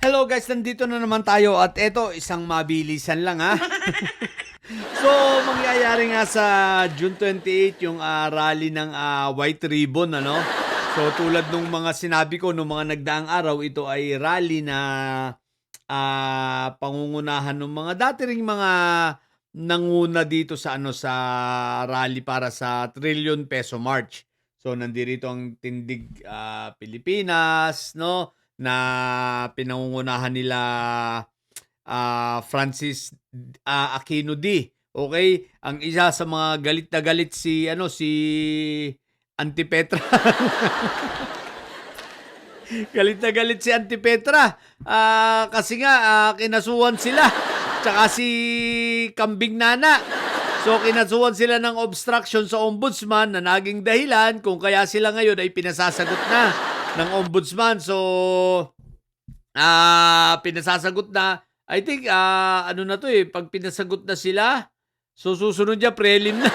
Hello guys, nandito na naman tayo at eto isang mabilisan lang ha. So, mangyayari nga sa June 28 yung rally ng White Ribbon ano. So, tulad nung mga sinabi ko nung mga nagdaang araw, ito ay rally na pangungunahan ng mga dati ring mga nanguna dito sa sa rally para sa Trillion Peso March. So, nandito ang Tindig Pilipinas, no? Na pinangungunahan nila Francis Aquino D. Okay? Ang isa sa mga galit na galit si Antipetra. Galit na galit si Antipetra. Kasi nga kinasuhan sila. Tsaka si Kambing Nana. So kinasuhan sila ng obstruction sa ombudsman na naging dahilan kung kaya sila ngayon ay pinasasagot na ng ombudsman. So pinasasagot na. I think ano na to pag pinasagot na sila, so susunod niya prelim na.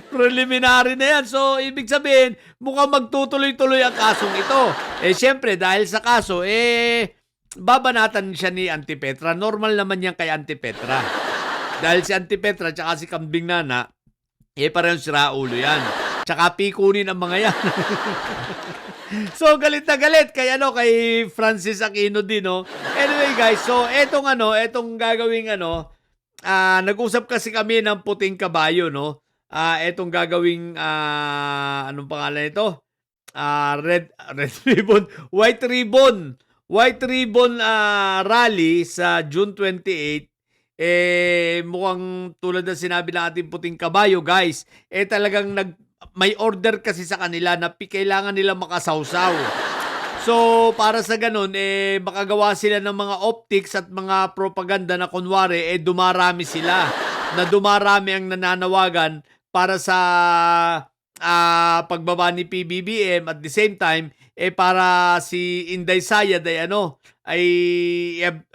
Preliminary na yan. So, ibig sabihin, mukhang magtutuloy-tuloy ang kasong ito. Siyempre, dahil sa kaso, babanatan siya ni Antipetra. Normal naman yan kay Antipetra. Dahil si Antipetra tsaka si Kambing Nana, parehong sira ulo yan. Tsaka pikunin ang mga yan. So, galit na galit kay Francis Aquino din, no? Anyway, guys, so, etong gagawing nag-usap kasi kami ng puting kabayo, no? Etong gagawing anong pangalan ito? Red Ribbon, White Ribbon rally sa June 28. Mukhang tulad ng sinabi ng ating puting kabayo, guys, talagang may order kasi sa kanila na kailangan nila makasawsaw. So, para sa ganun, makagawa sila ng mga optics at mga propaganda na kunwari, dumarami sila. Na dumarami ang nananawagan para sa pagbaba ni PBBM at the same time, para si Inday Sayad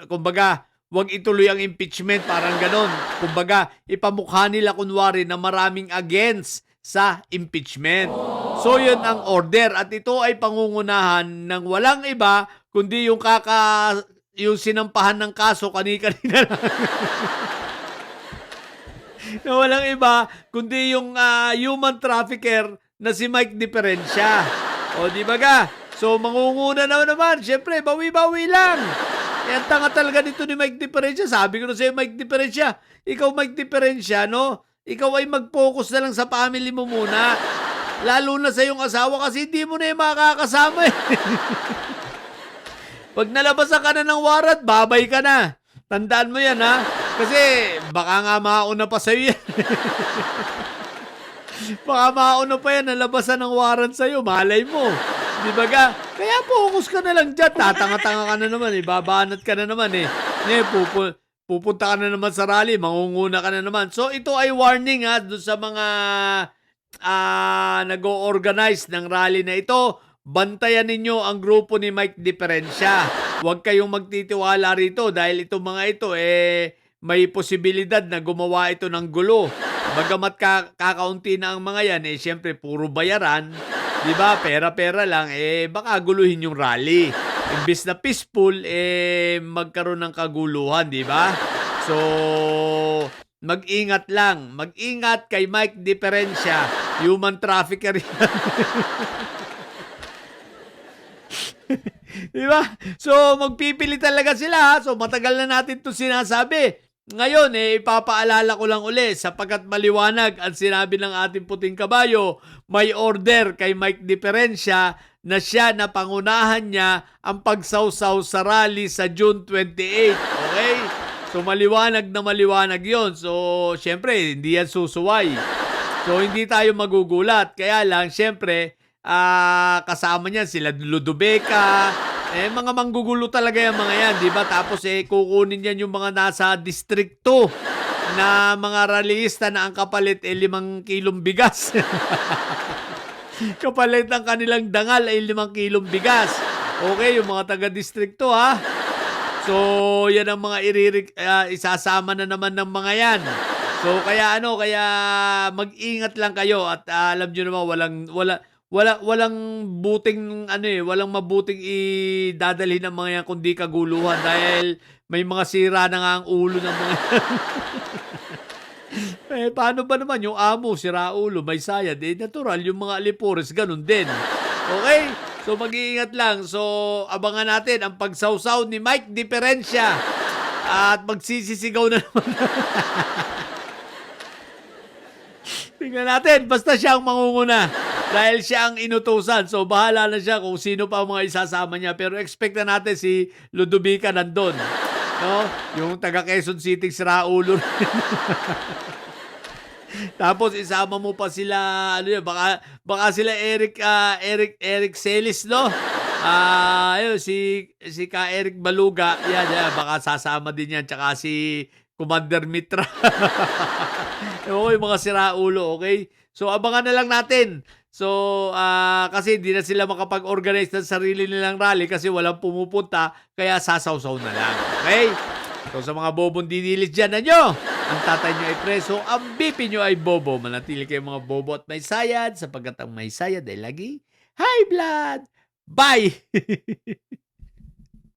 kumbaga, wag ituloy ang impeachment, parang ganon. Kumbaga, ipamukha nila kunwari na maraming against sa impeachment. So, yun ang order. At ito ay pangungunahan ng walang iba, kundi yung sinampahan ng kaso kanina lang. Na walang iba, kundi yung human trafficker na si Mike Diferencia. O, di ba ga? So, mangunguna naman. Siyempre, bawi-bawi lang. Ang tanga talaga nito ni Mike Diferencia. Sabi ko na sa'yo, Mike Diferencia, ikaw Mike Diferencia, no? Ikaw ay mag-focus na lang sa family mo muna. Lalo na sa iyong asawa kasi hindi mo na yung makakasama. Pag nalabasan ka na ng warrant, babay ka na. Tandaan mo yan, ha? Kasi baka nga mauna pa sa'yo yan. Baka mauna pa yan, nalabasan ng warrant sa'yo. Malay mo. Di ba ga? Kaya focus ka na lang dyan. Tatanga-tanga ka na naman. Babanat ka na naman. Pupunta ka na naman sa rally. Mangunguna ka na naman. So ito ay warning doon sa mga nag-o-organize ng rally na ito. Bantayan ninyo ang grupo ni Mike Diferencia. Huwag kayong magtitiwala rito dahil itong mga ito may posibilidad na gumawa ito ng gulo. Bagamat kakaunti na ang mga yan, syempre puro bayaran, di ba? Pera-pera lang, baka guluhin yung rally. Imbis na peaceful, magkaroon ng kaguluhan, di ba? So, mag-ingat lang. Mag-ingat kay Mike Diferencia, human trafficker yan. Diba? So, magpipili talaga sila. So, matagal na natin ito sinasabi. Ngayon, ipapaalala ko lang uli sapagkat maliwanag ang sinabi ng ating puting kabayo, may order kay Mike Diferencia na siya na pangunahan niya ang pagsawsaw sa rally sa June 28. Okay? So, maliwanag na maliwanag yon. So, syempre, hindi yan susuway. So, hindi tayo magugulat. Kaya lang, syempre, kasama niyan sila Ludobeca, mga manggugulo talaga yung mga yan, di ba? Tapos kukunin yan yung mga nasa distrikto na mga rallyista na ang kapalit 5 kilong bigas. Kapalit ng kanilang dangal ay 5 kilong bigas. Okay, yung mga taga-distrikto ha. So, yan ang mga isasama na naman ng mga yan. So, kaya mag-ingat lang kayo at alam nyo naman walang buting ano, walang mabuting idadalhin ng mga yan kundi kaguluhan dahil may mga sira na nga ang ulo ng mga eh, paano ba naman yung amo sira ulo, may sayad, eh, natural yung mga alipores gano'n din. Okay. So, mag-iingat lang. So, abangan natin ang pagsawsaw ni Mike Diferensya at magsisisigaw na naman. Tingnan natin, basta siya ang mangunguna dahil siya ang inutusan. So, bahala na siya kung sino pa ang mga isasama niya. Pero expect na natin si Ludovica nandun. No? Yung taga Quezon City, sira ulo. Tapos isama mo pa sila, ano yun, baka sila Eric Celis, no? Ayun, si Ka Eric Baluga, yan, baka sasama din yan, tsaka si Commander Mitra. Oo, yung mga siraulo, okay? So, abangan na lang natin. So, kasi hindi na sila makapag-organize ng sarili nilang rally kasi walang pumupunta, kaya sasawsaw na lang, okay? So, sa mga bobong dinilis dyan na nyo, ang tatay nyo ay preso, ang BP nyo ay bobo. Manatili kayong mga bobo at may sayad sapagkat ang may sayad ay lagi high blood. Bye!